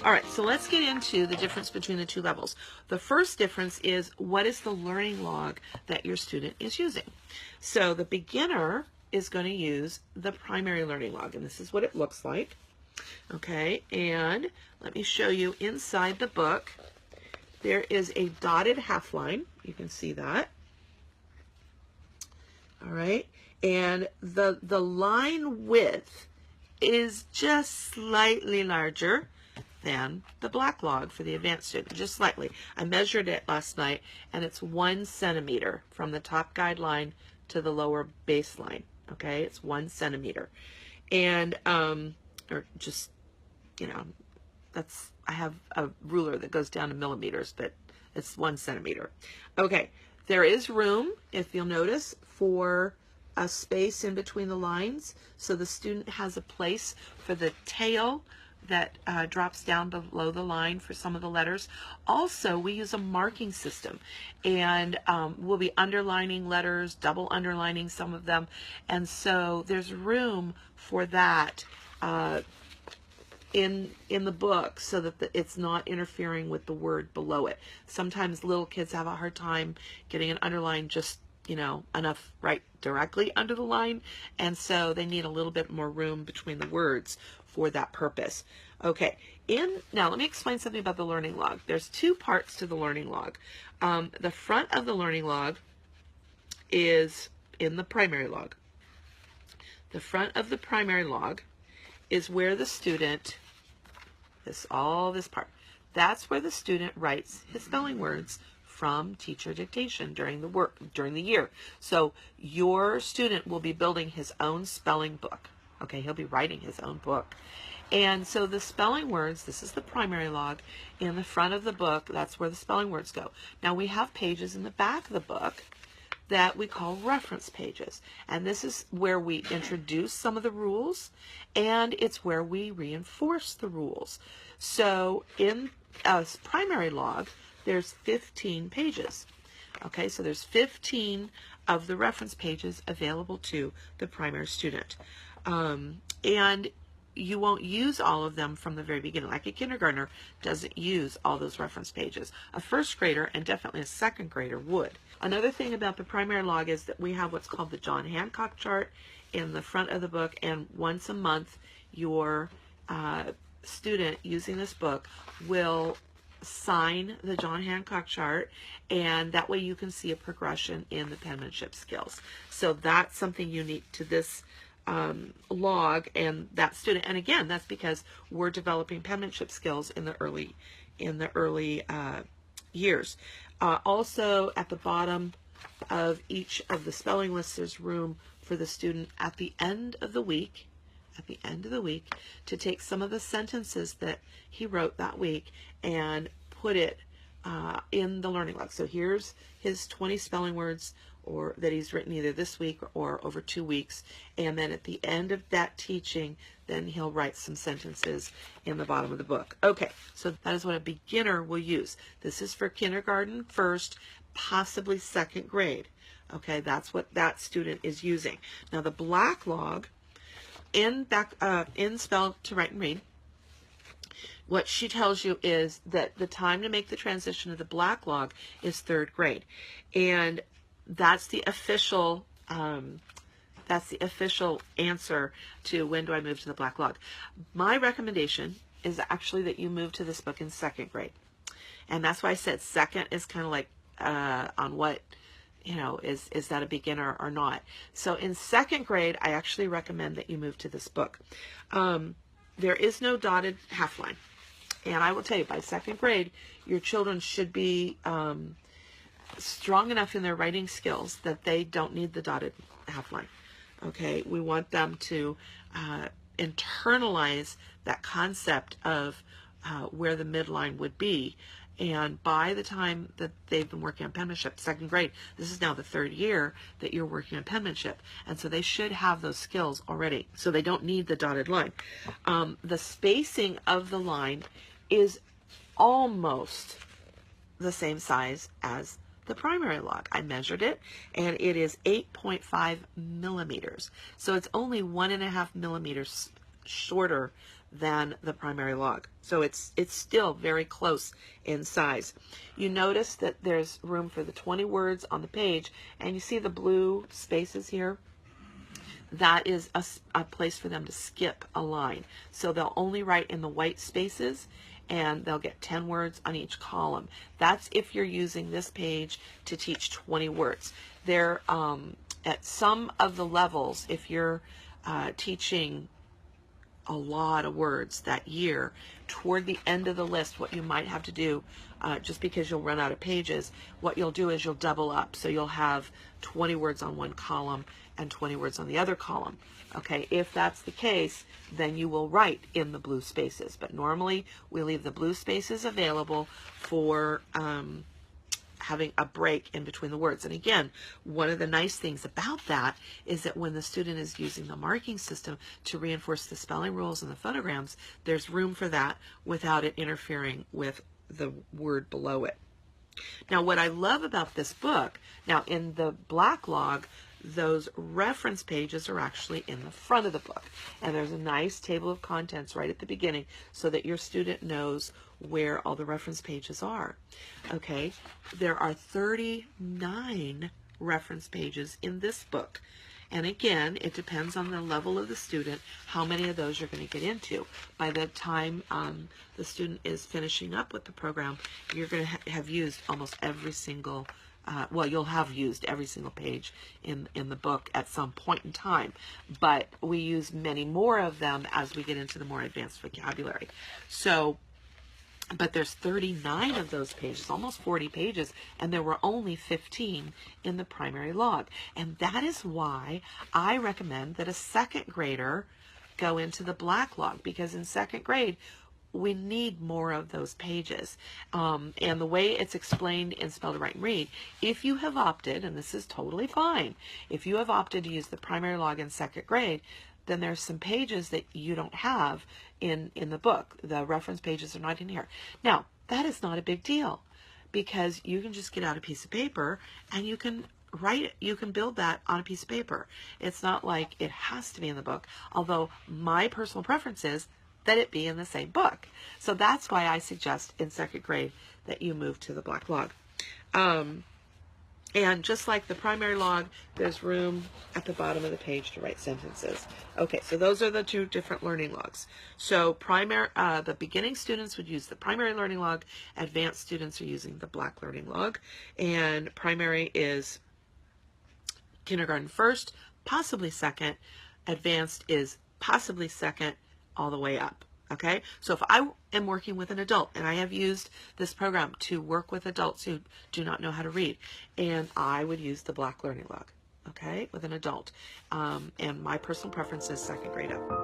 All right, so let's get into the difference between the two levels. The first difference is, what is the learning log that your student is using? So the beginner is going to use the primary learning log, and this is what it looks like. Okay, and let me show you inside the book. There is a dotted half line. You can see that. All right, and the line width is just slightly larger than the black log for the advanced student, just slightly. I measured it last night, and it's 1 centimeter from the top guideline to the lower baseline. Okay, it's 1 centimeter, and or just, you know, that's, I have a ruler that goes down to millimeters, but it's 1 centimeter. Okay, there is room, if you'll notice, for a space in between the lines, so the student has a place for the tail that drops down below the line for some of the letters. Also, we use a marking system, and we'll be underlining letters, double underlining some of them, and so there's room for that in the book, so that it's not interfering with the word below it. Sometimes little kids have a hard time getting an underline just, you know, enough right directly under the line, and so they need a little bit more room between the words for that purpose. Okay, now let me explain something about the learning log. There's two parts to the learning log. The front of the learning log is in the primary log. The front of the primary log is where the student, all this part, that's where the student writes his spelling words from teacher dictation during the year. So your student will be building his own spelling book. Okay, he'll be writing his own book. And so the spelling words, this is the primary log. In the front of the book, that's where the spelling words go. Now we have pages in the back of the book that we call reference pages. And this is where we introduce some of the rules, and it's where we reinforce the rules. So in a primary log, there's 15 pages. Okay, so there's 15 of the reference pages available to the primary student. And you won't use all of them from the very beginning. Like a kindergartner doesn't use all those reference pages. A first grader and definitely a second grader would. Another thing about the primary log is that we have what's called the John Hancock chart in the front of the book, and once a month your student using this book will sign the John Hancock chart, and that way you can see a progression in the penmanship skills. So that's something unique to this log and that student. And again, that's because we're developing penmanship skills in the early years. Also, at the bottom of each of the spelling lists, there's room for the student at the end of the week, to take some of the sentences that he wrote that week and put it in the learning log. So here's his 20 spelling words or that he's written either this week or over 2 weeks, and then at the end of that teaching, then he'll write some sentences in the bottom of the book. Okay, so that is what a beginner will use. This is for kindergarten, first, possibly second grade. Okay, that's what that student is using. Now the black log in Spell to Write and Read, what she tells you is that the time to make the transition to the black log is third grade, and that's the official answer to when do I move to the black log. My recommendation is actually that you move to this book in second grade, and that's why I said second is kind of like on what, you know, is that a beginner or not. So in second grade, I actually recommend that you move to this book. There is no dotted half line, and I will tell you, by second grade, your children should be strong enough in their writing skills that they don't need the dotted half line. Okay, we want them to internalize that concept of where the midline would be. And by the time that they've been working on penmanship, second grade, this is now the third year that you're working on penmanship. And so they should have those skills already. So they don't need the dotted line. The spacing of the line is almost the same size as the primary log. I measured it, and it is 8.5 millimeters. So it's only 1.5 millimeters shorter than the primary log. So it's still very close in size. You notice that there's room for the 20 words on the page, and you see the blue spaces here? That is a place for them to skip a line. So they'll only write in the white spaces, and they'll get 10 words on each column. That's if you're using this page to teach 20 words. There, at some of the levels, if you're teaching a lot of words that year, toward the end of the list, what you might have to do, just because you'll run out of pages, what you'll do is you'll double up. So you'll have 20 words on one column and 20 words on the other column. Okay, if that's the case, then you will write in the blue spaces. But normally we leave the blue spaces available for having a break in between the words. And again, one of the nice things about that is that when the student is using the marking system to reinforce the spelling rules and the phonograms, there's room for that without it interfering with the word below it. Now, what I love about this book, now in the black log, those reference pages are actually in the front of the book. And there's a nice table of contents right at the beginning so that your student knows where all the reference pages are. Okay, there are 39 reference pages in this book. And again, it depends on the level of the student, how many of those you're going to get into. By the time the student is finishing up with the program, you're going to have used almost every single well, you'll have used every single page in the book at some point in time, but we use many more of them as we get into the more advanced vocabulary. So, but there's 39 of those pages, almost 40 pages, and there were only 15 in the primary log. And that is why I recommend that a second grader go into the black log, because in second grade, we need more of those pages. And the way it's explained in Spell to Write and Read, if you have opted, and this is totally fine, if you have opted to use the primary log in second grade, then there's some pages that you don't have in the book. The reference pages are not in here. Now, that is not a big deal, because you can just get out a piece of paper and you can write it. You can build that on a piece of paper. It's not like it has to be in the book, although my personal preference is that it be in the same book. So that's why I suggest in second grade that you move to the black log. And just like the primary log, there's room at the bottom of the page to write sentences. Okay, so those are the two different learning logs. So the beginning students would use the primary learning log. Advanced students are using the black learning log. And primary is kindergarten first, possibly second. Advanced is possibly second, all the way up. Okay, so if I am working with an adult, and I have used this program to work with adults who do not know how to read, and I would use the black learning log, okay, with an adult. And my personal preference is second grade up.